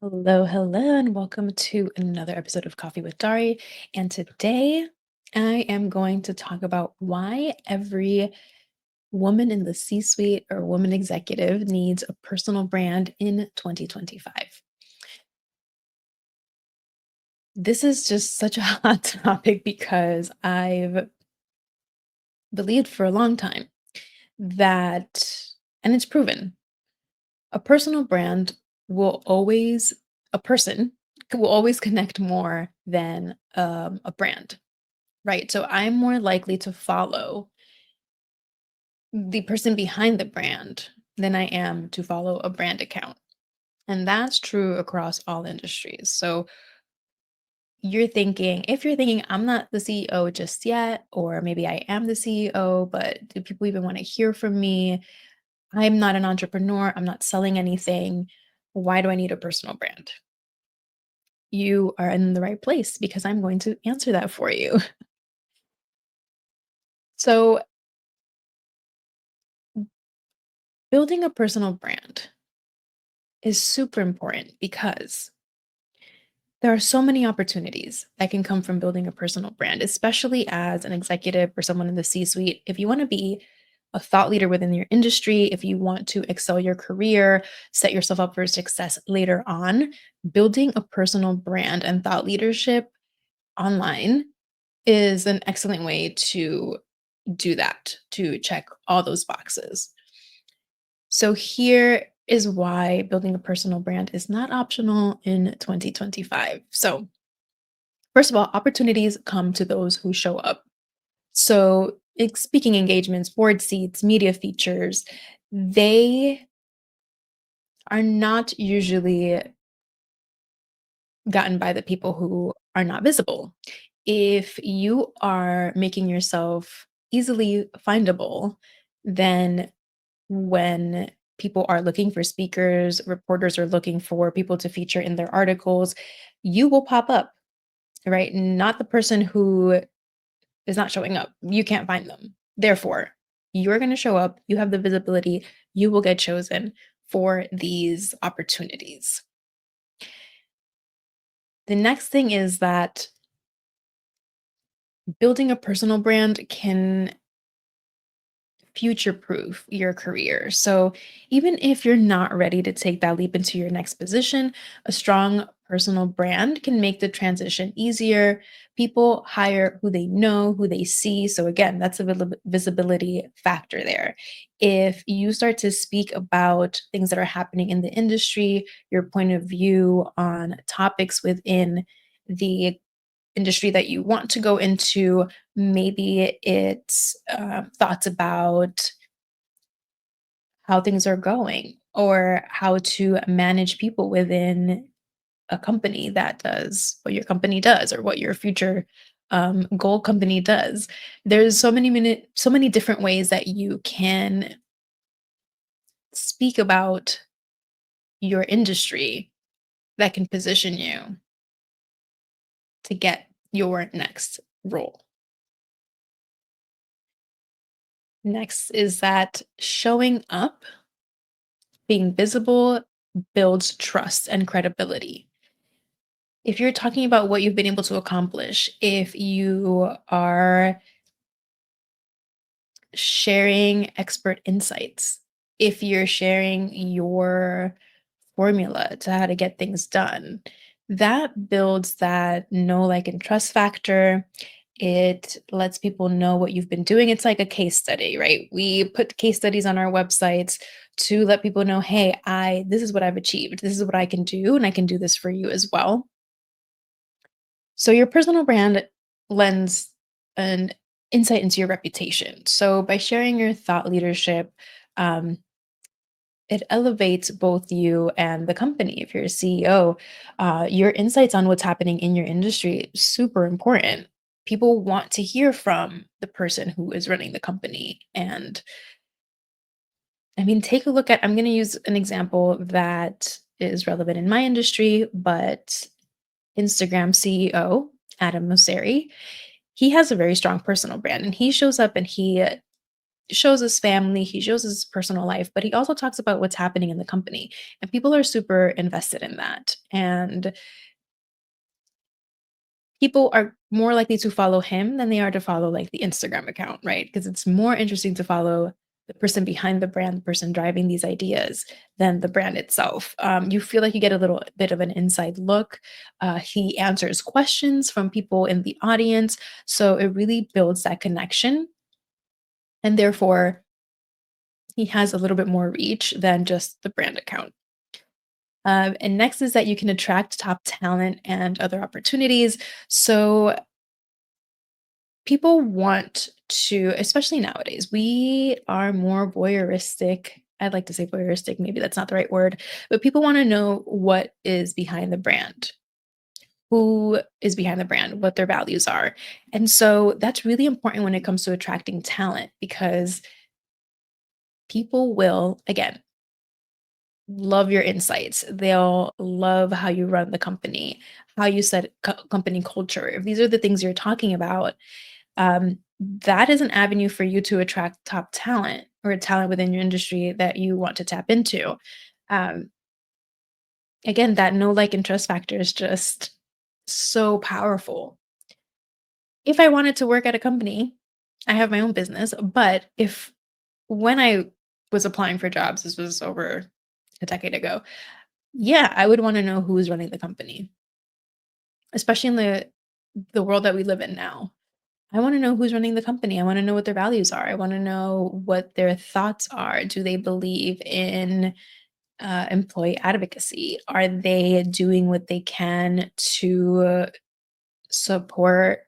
Hello, hello, and welcome to another episode of Coffee with Dari. And today I am going to talk about why every woman in the C suite or woman executive needs a personal brand in 2025. This is just such a hot topic because I've believed for a long time that, and it's proven, a personal brand will always, a person will always connect more than a brand. Right, so I'm more likely to follow the person behind the brand than I am to follow a brand account, and that's true across all industries. So if you're thinking, "I'm not the CEO just yet," or maybe I am the CEO, but do people even wanna hear from me? I'm not an entrepreneur, I'm not selling anything. Why do I need a personal brand? You are in the right place because I'm going to answer that for you. So, building a personal brand is super important because there are so many opportunities that can come from building a personal brand, especially as an executive or someone in the C suite. If you want to be a thought leader within your industry, if you want to excel your career, set yourself up for success later on, building a personal brand and thought leadership online is an excellent way to do that, to check all those boxes. So here is why building a personal brand is not optional in 2025. So, first of all, opportunities come to those who show up. So, speaking engagements, board seats, media features, they are not usually gotten by the people who are not visible. If you are making yourself easily findable, then when people are looking for speakers, reporters are looking for people to feature in their articles, you will pop up, right? Not the person who is not showing up. You can't find them. Therefore, you're going to show up, you have the visibility, you will get chosen for these opportunities. The next thing is that building a personal brand can future proof your career. So, even if you're not ready to take that leap into your next position, a strong personal brand can make the transition easier. People hire who they know, who they see. So, again, that's a visibility factor there. If you start to speak about things that are happening in the industry, your point of view on topics within the industry that you want to go into. Maybe it's thoughts about how things are going or how to manage people within a company that does what your company does or what your future goal company does. There's so many different ways that you can speak about your industry that can position you to get your next role. Next is that showing up, being visible, builds trust and credibility. If you're talking about what you've been able to accomplish, if you are sharing expert insights, if you're sharing your formula to how to get things done, that builds that know, like, and trust factor. It lets people know what you've been doing. It's like a case study, right? We put case studies on our websites to let people know, hey, this is what I've achieved. This is what I can do, and I can do this for you as well. So your personal brand lends an insight into your reputation. So by sharing your thought leadership, um, it elevates both you and the company. If you're a CEO, your insights on what's happening in your industry is super important. People want to hear from the person who is running the company. And I mean, take a look at, I'm going to use an example that is relevant in my industry, but Instagram CEO, Adam Mosseri, he has a very strong personal brand and he shows up and he shows his family, he shows his personal life, but he also talks about what's happening in the company. And people are super invested in that. And people are more likely to follow him than they are to follow like the Instagram account, right? Because it's more interesting to follow the person behind the brand, the person driving these ideas than the brand itself. You feel like you get a little bit of an inside look. He answers questions from people in the audience. So it really builds that connection. And therefore, he has a little bit more reach than just the brand account. And next is that you can attract top talent and other opportunities. So people want to, especially nowadays, we are more voyeuristic. I'd like to say voyeuristic, maybe that's not the right word, but people want to know what is behind the brand, who is behind the brand, what their values are. And so that's really important when it comes to attracting talent because people will, again, love your insights. They'll love how you run the company, how you set company culture. If these are the things you're talking about, that is an avenue for you to attract top talent or talent within your industry that you want to tap into. Um, Again, that no like and trust factor is just so powerful. If I wanted to work at a company, I have my own business, but if when I was applying for jobs, this was over a decade ago, yeah, I would want to know who's running the company, especially in the world that we live in now. I wanna know who's running the company. I wanna know what their values are. I wanna know what their thoughts are. Do they believe in, employee advocacy? Are they doing what they can to support,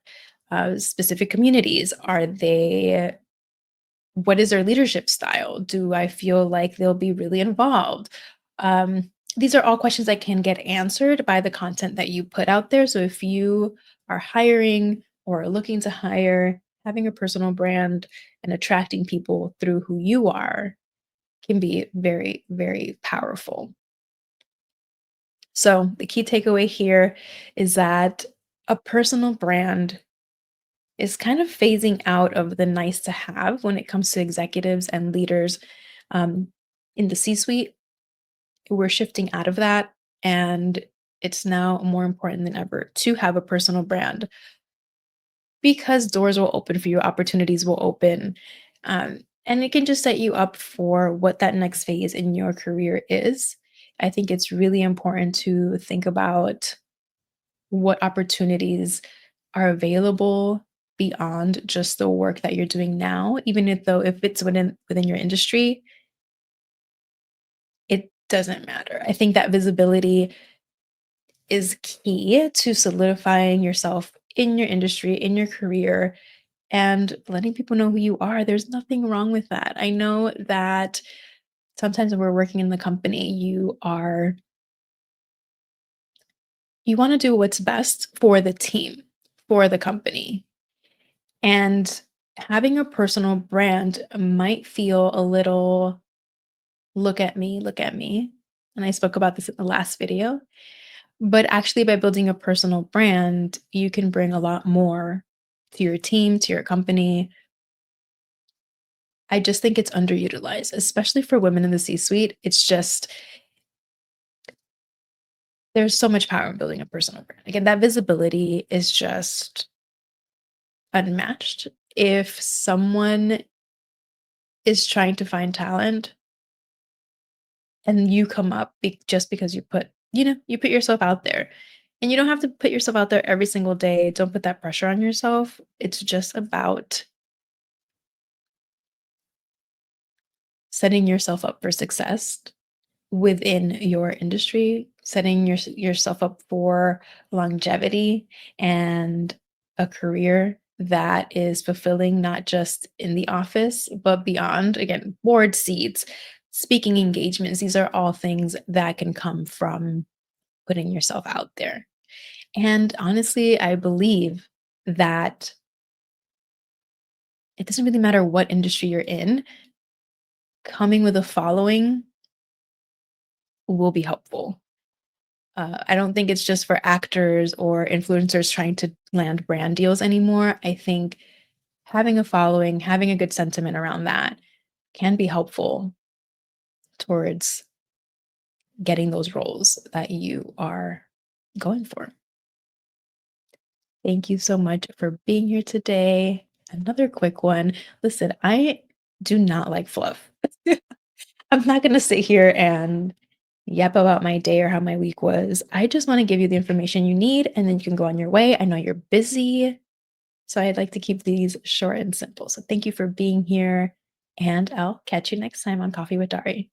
specific communities? Are they what is their leadership style? Do I feel like they'll be really involved? These are all questions that can get answered by the content that you put out there. So if you are hiring or looking to hire, having a personal brand and attracting people through who you are can be very, very powerful. So the key takeaway here is that a personal brand is kind of phasing out of the nice to have when it comes to executives and leaders um, in the C suite. We're shifting out of that. And it's now more important than ever to have a personal brand because doors will open for you, opportunities will open. And it can just set you up for what that next phase in your career is. I think it's really important to think about what opportunities are available beyond just the work that you're doing now, even if though if it's within your industry, it doesn't matter. I think that visibility is key to solidifying yourself in your industry, in your career, and letting people know who you are. There's nothing wrong with that. I know that sometimes when we're working in the company, you want to do what's best for the team, for the company. And having a personal brand might feel a little look at me. And I spoke about this in the last video. But actually, by building a personal brand, you can bring a lot more to your team, to your company. I just think it's underutilized, especially for women in the C suite. It's just, there's so much power in building a personal brand. Again, that visibility is just unmatched. If someone is trying to find talent, and you come up just because you put yourself out there. And you don't have to put yourself out there every single day. Don't put that pressure on yourself. It's just about setting yourself up for success within your industry, setting yourself up for longevity and a career that is fulfilling not just in the office but beyond. Again, board seats, speaking engagements, these are all things that can come from putting yourself out there. And honestly, I believe that it doesn't really matter what industry you're in, coming with a following will be helpful. I don't think it's just for actors or influencers trying to land brand deals anymore. I think having a following, having a good sentiment around that can be helpful towards getting those roles that you are going for. Thank you so much for being here today. Another quick one. Listen, I do not like fluff. I'm not going to sit here and yap about my day or how my week was. I just want to give you the information you need and then you can go on your way. I know you're busy, so I'd like to keep these short and simple. So thank you for being here, and I'll catch you next time on Coffee with Dari.